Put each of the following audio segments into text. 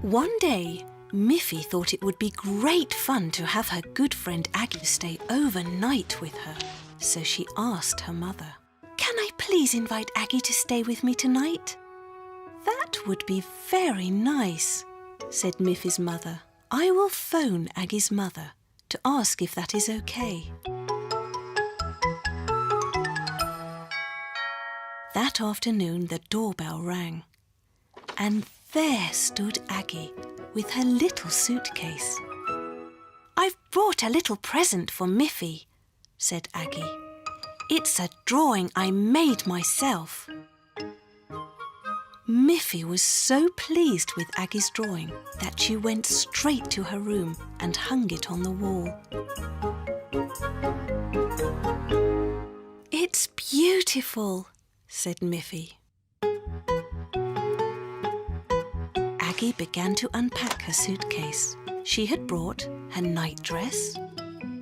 One day, Miffy thought it would be great fun to have her good friend Aggie stay overnight with her. So she asked her mother, "Can I please invite Aggie to stay with me tonight?" "That would be very nice," said Miffy's mother. "I will phone Aggie's mother to ask if that is okay." That afternoon the doorbell rang, and there stood Aggie with her little suitcase. "I've brought a little present for Miffy," said Aggie. "It's a drawing I made myself." Miffy was so pleased with Aggie's drawing that she went straight to her room and hung it on the wall. "It's beautiful," said Miffy. Aggie began to unpack her suitcase. She had brought her nightdress,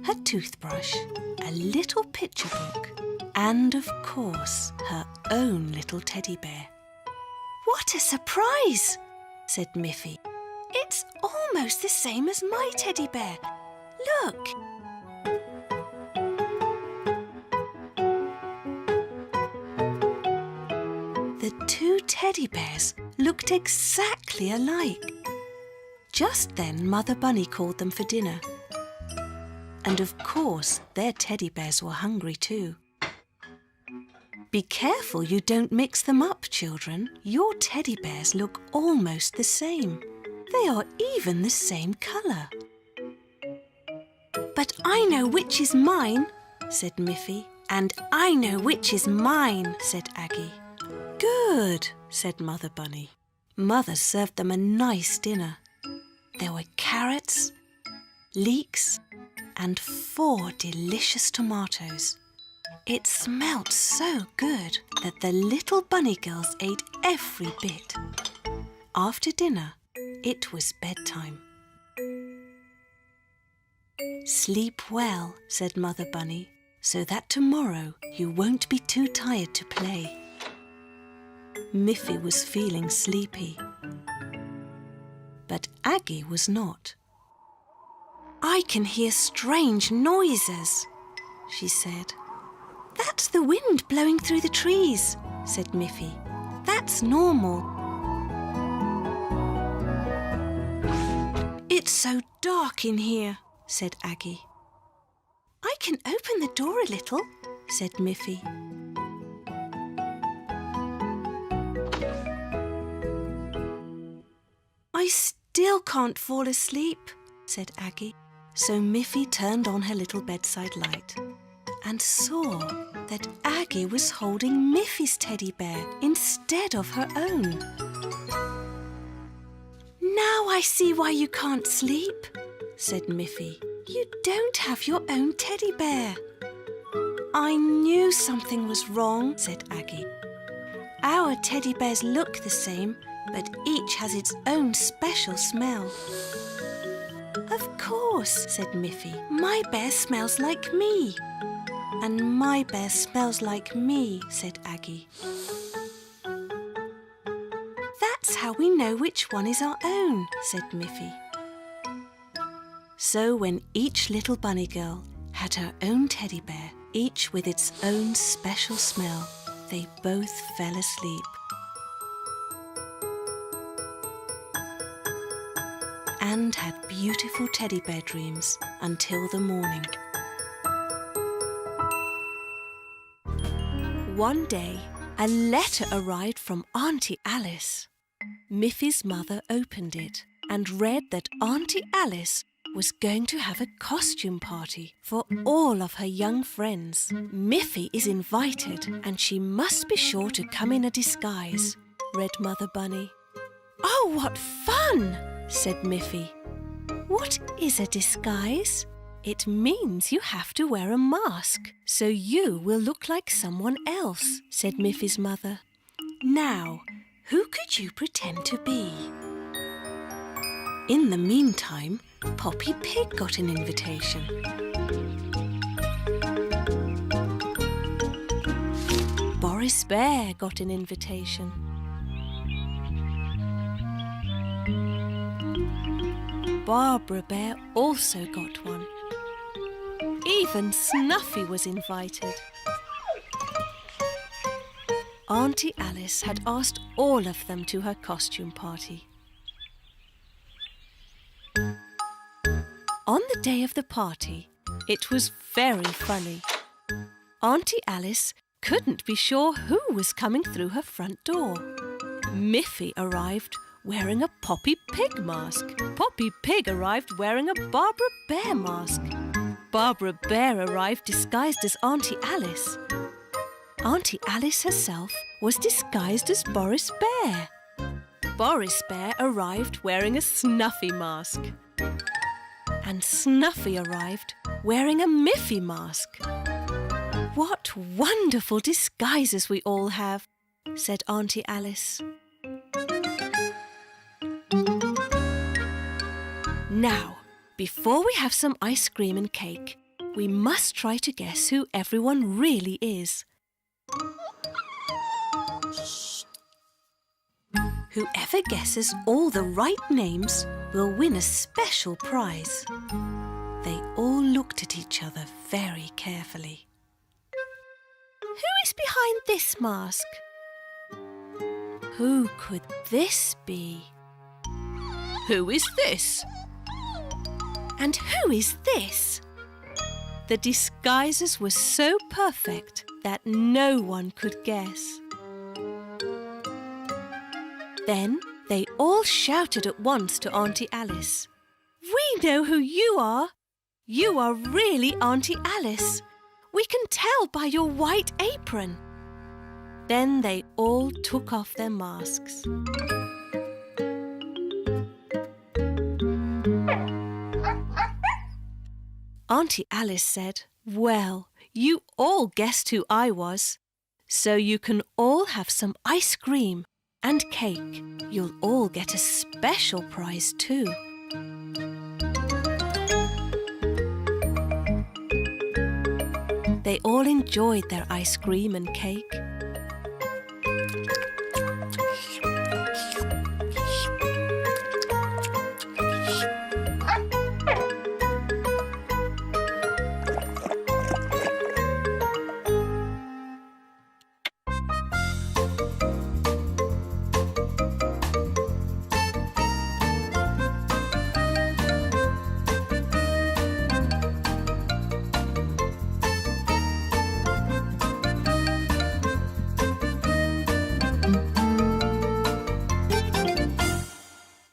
her toothbrush, a little picture book, and of course her own little teddy bear. "What a surprise!" said Miffy. "It's almost the same as my teddy bear. Look!" The two teddy bears looked exactly alike. Just then Mother Bunny called them for dinner. And of course their teddy bears were hungry too. "Be careful you don't mix them up, children. Your teddy bears look almost the same. They are even the same colour." "But I know which is mine," said Miffy. "And I know which is mine," said Aggie. "Good," said Mother Bunny. Mother served them a nice dinner. There were carrots, leeks, and 4 delicious tomatoes. It smelt so good that the little bunny girls ate every bit. After dinner, it was bedtime. "Sleep well," said Mother Bunny, "so that tomorrow you won't be too tired to play." Miffy was feeling sleepy, but Aggie was not. "I can hear strange noises," she said. "That's the wind blowing through the trees," said Miffy. "That's normal." "It's so dark in here," said Aggie. "I can open the door a little," said Miffy. "I still can't fall asleep," said Aggie. So Miffy turned on her little bedside light and saw that Aggie was holding Miffy's teddy bear instead of her own. "Now I see why you can't sleep," said Miffy. "You don't have your own teddy bear." "I knew something was wrong," said Aggie. "Our teddy bears look the same, but each has its own special smell." "Of course," said Miffy. "My bear smells like me." "And my bear smells like me," said Aggie. "That's how we know which one is our own," said Miffy. So when each little bunny girl had her own teddy bear, each with its own special smell, they both fell asleep. And had beautiful teddy bear dreams until the morning. One day, a letter arrived from Auntie Alice. Miffy's mother opened it and read that Auntie Alice was going to have a costume party for all of her young friends. "Miffy is invited and she must be sure to come in a disguise," read Mother Bunny. "Oh, what fun!" said Miffy. "What is a disguise?" "It means you have to wear a mask, so you will look like someone else," said Miffy's mother. "Now, who could you pretend to be?" In the meantime, Poppy Pig got an invitation. Boris Bear got an invitation. Barbara Bear also got one. Even Snuffy was invited. Auntie Alice had asked all of them to her costume party. On the day of the party, it was very funny. Auntie Alice couldn't be sure who was coming through her front door. Miffy arrived wearing a Poppy Pig mask. Poppy Pig arrived wearing a Barbara Bear mask. Barbara Bear arrived disguised as Auntie Alice. Auntie Alice herself was disguised as Boris Bear. Boris Bear arrived wearing a Snuffy mask. And Snuffy arrived wearing a Miffy mask. "What wonderful disguises we all have," said Auntie Alice. Now, before we have some ice cream and cake, we must try to guess who everyone really is. Whoever guesses all the right names will win a special prize. They all looked at each other very carefully. Who is behind this mask? Who could this be? Who is this? And who is this? The disguises were so perfect that no one could guess. Then they all shouted at once to Auntie Alice. "We know who you are! You are really Auntie Alice! We can tell by your white apron!" Then they all took off their masks. Auntie Alice said, "Well, you all guessed who I was, so you can all have some ice cream and cake. You'll all get a special prize too." They all enjoyed their ice cream and cake.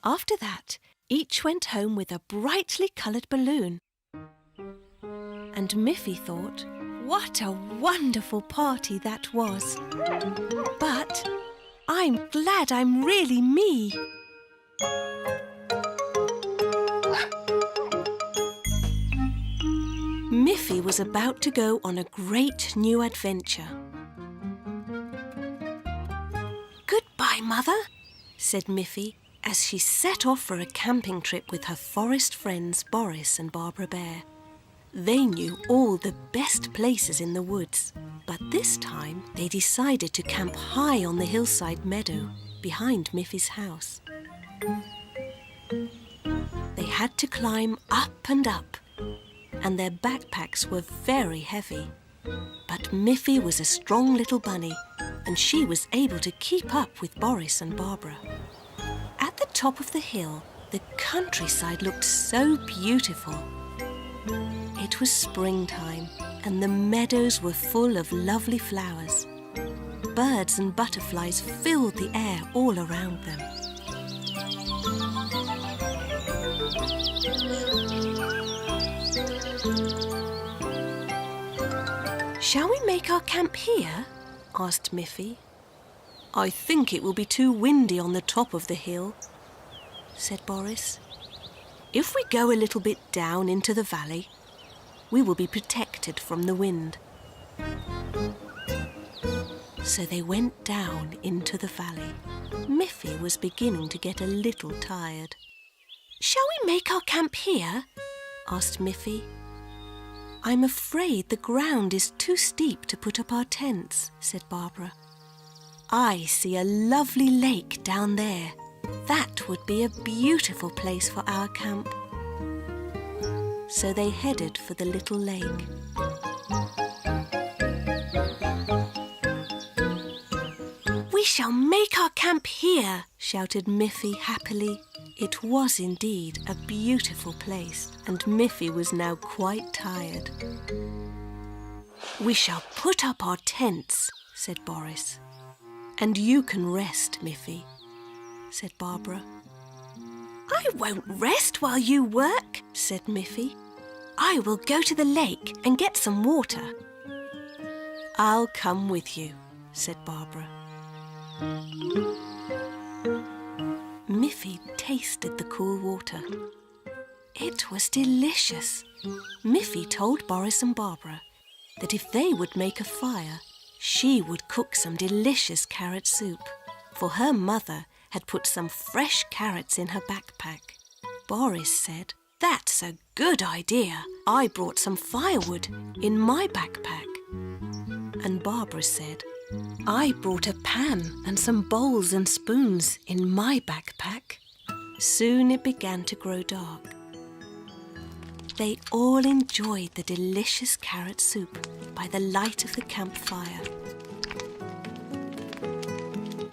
After that, each went home with a brightly coloured balloon. And Miffy thought, what a wonderful party that was. But I'm glad I'm really me. Miffy was about to go on a great new adventure. "Goodbye, Mother," said Miffy, as she set off for a camping trip with her forest friends Boris and Barbara Bear. They knew all the best places in the woods, but this time they decided to camp high on the hillside meadow behind Miffy's house. They had to climb up and up, and their backpacks were very heavy. But Miffy was a strong little bunny, and she was able to keep up with Boris and Barbara. At the top of the hill, the countryside looked so beautiful. It was springtime, and the meadows were full of lovely flowers. Birds and butterflies filled the air all around them. "Shall we make our camp here?" asked Miffy. "I think it will be too windy on the top of the hill," said Boris. "If we go a little bit down into the valley, we will be protected from the wind." So they went down into the valley. Miffy was beginning to get a little tired. "Shall we make our camp here?" asked Miffy. "I'm afraid the ground is too steep to put up our tents," said Barbara. "I see a lovely lake down there. That would be a beautiful place for our camp." so they headed for the little lake. "We shall make our camp here," shouted Miffy happily. It was indeed a beautiful place, and Miffy was now quite tired. "We shall put up our tents," said Boris. "And you can rest, Miffy," said Barbara. "I won't rest while you work," said Miffy. "I will go to the lake and get some water." "I'll come with you," said Barbara. Miffy tasted the cool water. It was delicious. Miffy told Boris and Barbara that if they would make a fire, she would cook some delicious carrot soup, for her mother had put some fresh carrots in her backpack. Boris said, "That's a good idea. I brought some firewood in my backpack." And Barbara said, "I brought a pan and some bowls and spoons in my backpack." Soon it began to grow dark. They all enjoyed the delicious carrot soup by the light of the campfire.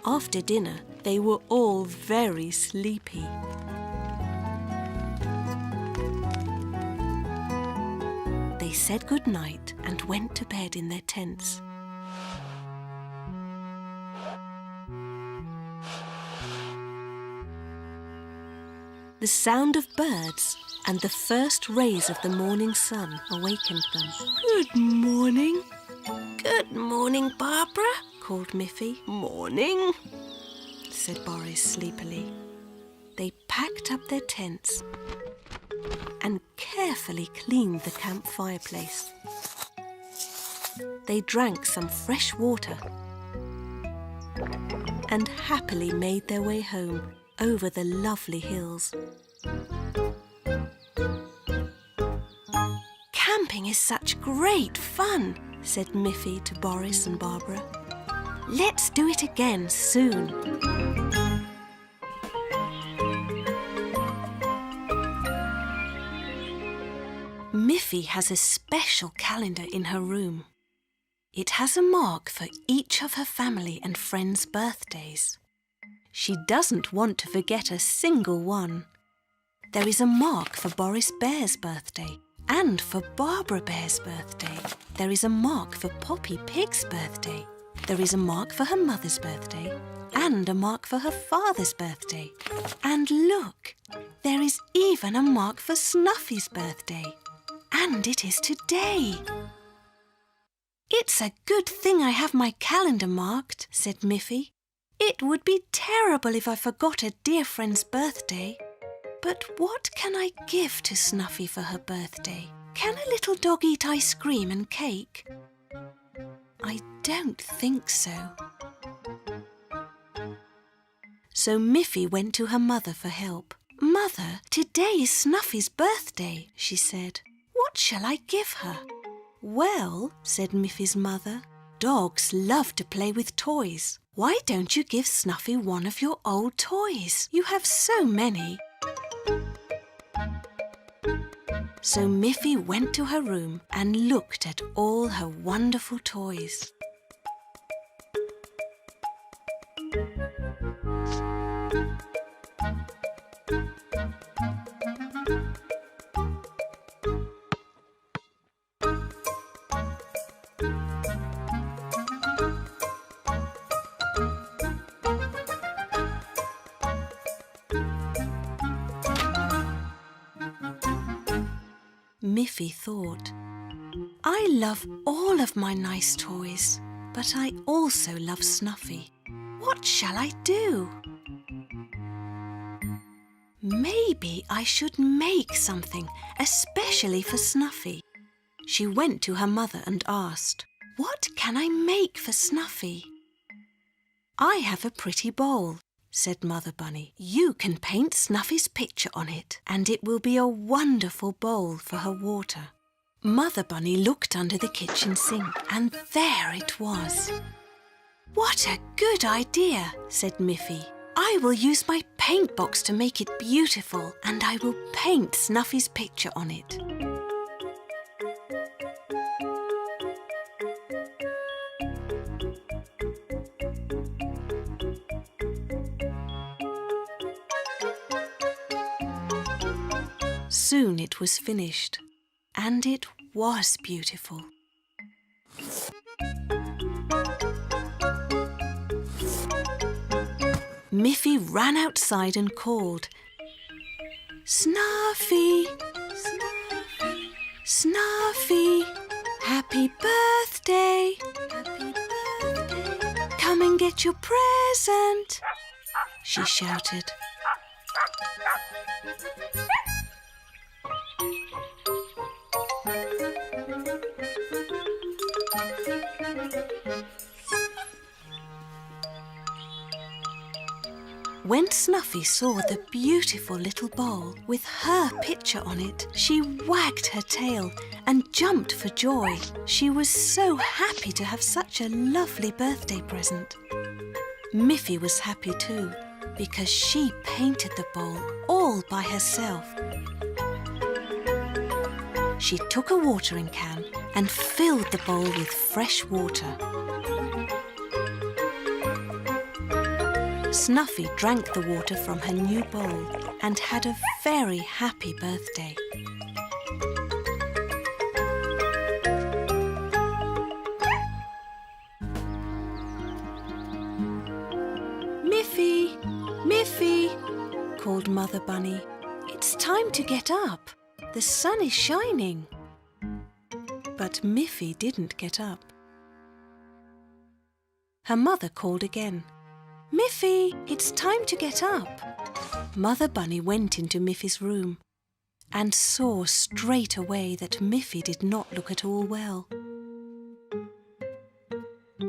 After dinner, they were all very sleepy. They said good night and went to bed in their tents. The sound of birds and the first rays of the morning sun awakened them. "Good morning." "Good morning, Barbara," called Miffy. "Morning," said Boris sleepily. They packed up their tents and carefully cleaned the camp fireplace. They drank some fresh water and happily made their way home over the lovely hills. "Camping is such great fun," said Miffy to Boris and Barbara. "Let's do it again soon." Miffy has a special calendar in her room. It has a mark for each of her family and friends' birthdays. She doesn't want to forget a single one. There is a mark for Boris Bear's birthday and for Barbara Bear's birthday. There is a mark for Poppy Pig's birthday. There is a mark for her mother's birthday and a mark for her father's birthday. And look, there is even a mark for Snuffy's birthday. And it is today. "It's a good thing I have my calendar marked," said Miffy. "It would be terrible if I forgot a dear friend's birthday. But what can I give to Snuffy for her birthday? Can a little dog eat ice cream and cake? I don't think so." So Miffy went to her mother for help. "Mother, today is Snuffy's birthday," she said. "What shall I give her?" "Well," said Miffy's mother, "dogs love to play with toys. Why don't you give Snuffy one of your old toys? You have so many." So Miffy went to her room and looked at all her wonderful toys. Miffy thought, "I love all of my nice toys, but I also love Snuffy. What shall I do? Maybe I should make something especially for Snuffy." She went to her mother and asked, "What can I make for Snuffy?" "I have a pretty bowl," said Mother Bunny. "You can paint Snuffy's picture on it, and it will be a wonderful bowl for her water." Mother Bunny looked under the kitchen sink, and there it was. "What a good idea," said Miffy. "I will use my paint box to make it beautiful, and I will paint Snuffy's picture on it." Soon it was finished, and it was beautiful. Miffy ran outside and called, "Snuffy! Snuffy! Snuffy! Happy birthday! Happy birthday! Come and get your present!" she shouted. When Snuffy saw the beautiful little bowl with her picture on it, she wagged her tail and jumped for joy. She was so happy to have such a lovely birthday present. Miffy was happy too, because she painted the bowl all by herself. She took a watering can and filled the bowl with fresh water. Snuffy drank the water from her new bowl and had a very happy birthday. "Miffy! Miffy!" called Mother Bunny. "It's time to get up. The sun is shining." But Miffy didn't get up. Her mother called again. "Miffy, it's time to get up." Mother Bunny went into Miffy's room and saw straight away that Miffy did not look at all well.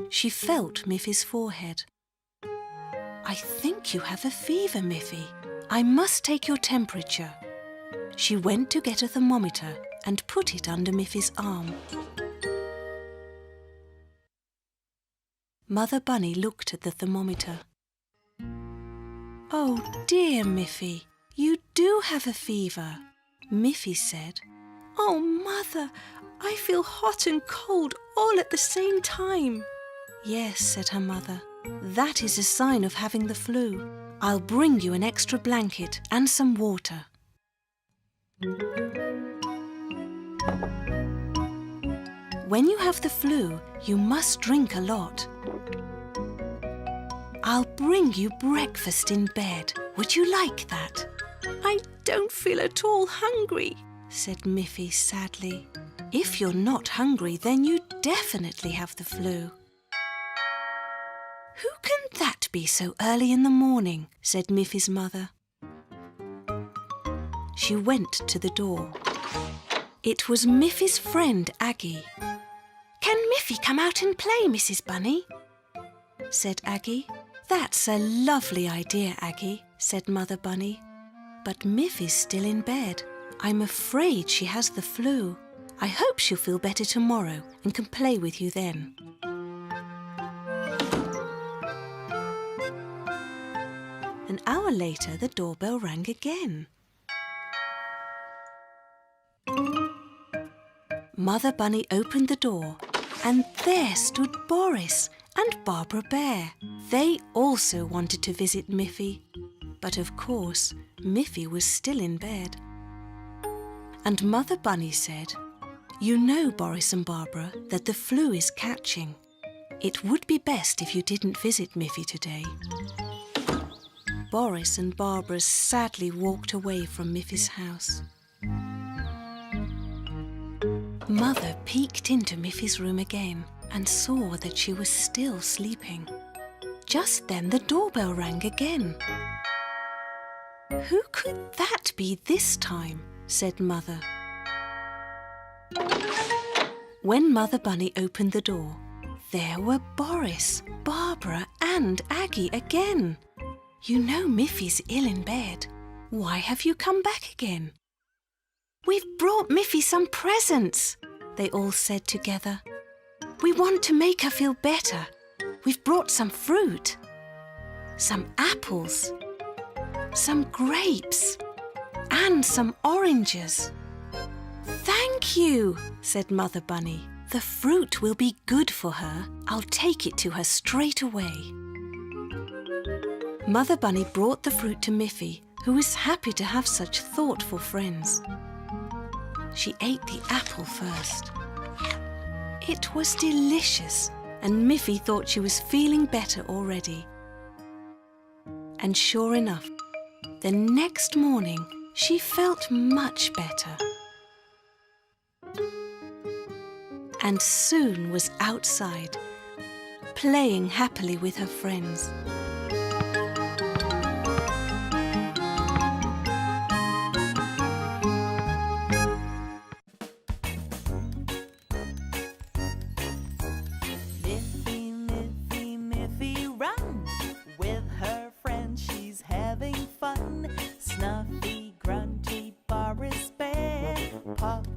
She felt Miffy's forehead. "I think you have a fever, Miffy. I must take your temperature." She went to get a thermometer and put it under Miffy's arm. Mother Bunny looked at the thermometer. "Oh dear, Miffy, you do have a fever," Miffy said. "Oh, Mother, I feel hot and cold all at the same time." "Yes," said her mother, "that is a sign of having the flu. I'll bring you an extra blanket and some water." When you have the flu, you must drink a lot. "I'll bring you breakfast in bed. Would you like that?" "I don't feel at all hungry," said Miffy sadly. "If you're not hungry, then you definitely have the flu." "Who can that be so early in the morning?" said Miffy's mother. She went to the door. It was Miffy's friend Aggie. "Can Miffy come out and play, Mrs. Bunny?" said Aggie. "That's a lovely idea, Aggie," said Mother Bunny. "But Miffy's still in bed. I'm afraid she has the flu. I hope she'll feel better tomorrow and can play with you then." An hour later, the doorbell rang again. Mother Bunny opened the door, and there stood Boris and Barbara Bear. They also wanted to visit Miffy, but of course, Miffy was still in bed. And Mother Bunny said, "You know, Boris and Barbara, that the flu is catching. It would be best if you didn't visit Miffy today." Boris and Barbara sadly walked away from Miffy's house. Mother peeked into Miffy's room again and saw that she was still sleeping. Just then the doorbell rang again. "Who could that be this time?" said Mother. When Mother Bunny opened the door, there were Boris, Barbara and Aggie again. "You know Miffy's ill in bed. Why have you come back again?" "We've brought Miffy some presents," they all said together. "We want to make her feel better. We've brought some fruit, some apples, some grapes, and some oranges." "Thank you," said Mother Bunny. "The fruit will be good for her. I'll take it to her straight away." Mother Bunny brought the fruit to Miffy who was happy to have such thoughtful friends. She ate the apple first. It was delicious, and Miffy thought she was feeling better already. And sure enough, the next morning she felt much better. And soon was outside, playing happily with her friends. Miffy, Miffy, Miffy, run! With her friends she's having fun. Snuffy, grunty, Boris Bear, Pop